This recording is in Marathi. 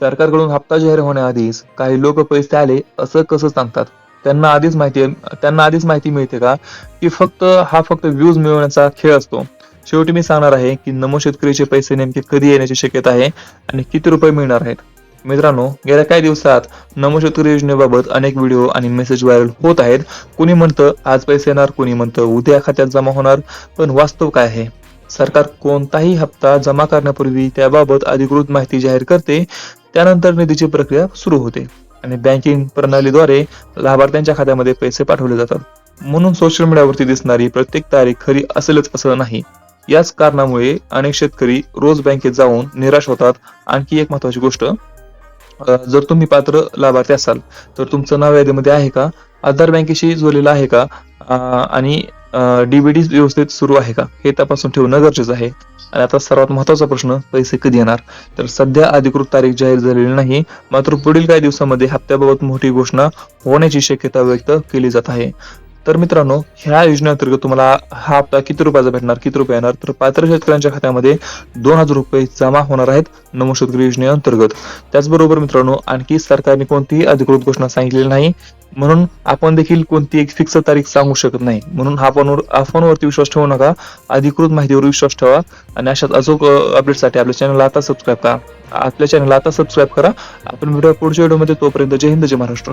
सरकारकडून हप्ता जाहीर होण्याआधीच काही लोक पैसे आले असं कसं सांगतात? त्यांना आधीच माहिती मिळते का की फक्त व्ह्यूज मिळवण्याचा खेळ असतो? शेवटी मी सांगणार आहे की नमो शेतकरीचे पैसे नेमके कधी येण्याची शक्यता आहे आणि किती रुपये मिळणार आहेत. मित्रांनो, गेल्या काही दिवसात नमो शेतकरी योजनेबाबत अनेक व्हिडिओ आणि मेसेज व्हायरल होत आहेत. कोणी म्हणतं आज पैसे येणार, कोणी म्हणतं उद्या खात्यात जमा होणार. पण वास्तव काय आहे? सरकार कोणताही हप्ता जमा करण्यापूर्वी त्याबाबत अधिकृत माहिती जाहीर करते. त्यानंतर निधीची प्रक्रिया सुरू होते आणि बँकिंग प्रणालीद्वारे लाभार्थ्यांच्या खात्यामध्ये पैसे पाठवले जातात. म्हणून सोशल मीडियावरती दिसणारी प्रत्येक तारीख खरी असेलच असं नाही. याच कारणामुळे अनेक शेतकरी रोज बँकेत जाऊन निराश होतात. आणखी एक महत्त्वाची गोष्ट, जर तुम्ही पात्र लाभार्थी असाल तर तुमचं नाव यादीमध्ये आहे का, आधार बँकेशी जोडलेलं आहे का, आणि डीबीडी व्यवस्थित सुरू आहे का, हे तपासून ठेवणं गरजेचं आहे. आणि आता सर्वात महत्त्वाचा प्रश्न, पैसे कधी येणार? तर सध्या अधिकृत तारीख जाहीर झालेली नाही, मात्र पुढील काही दिवसांमध्ये हप्त्याबाबत मोठी घोषणा होण्याची शक्यता व्यक्त केली जात आहे. तर मित्रांनो, ह्या योजनेअंतर्गत तुम्हाला हा हप्ता किती रुपयाचा भेटणार, किती रुपये येणार? तर पात्र शेतकऱ्यांच्या खात्यामध्ये 2,000 रुपये जमा होणार आहेत नमो शेतकरी योजनेअंतर्गत. त्याचबरोबर मित्रांनो, आणखी सरकारने कोणतीही अधिकृत घोषणा सांगितलेली नाही, म्हणून आपण देखील कोणती एक फिक्स तारीख सांगू शकत नाही. म्हणून फोनवरती विश्वास ठेवू नका, अधिकृत माहितीवर विश्वास ठेवा. आणि अशाच अचूक अपडेटसाठी आपल्या चॅनलला आता सबस्क्राईब करा. आपण व्हिडिओ पुढच्या व्हिडिओमध्ये, तोपर्यंत जय हिंद, जय महाराष्ट्र.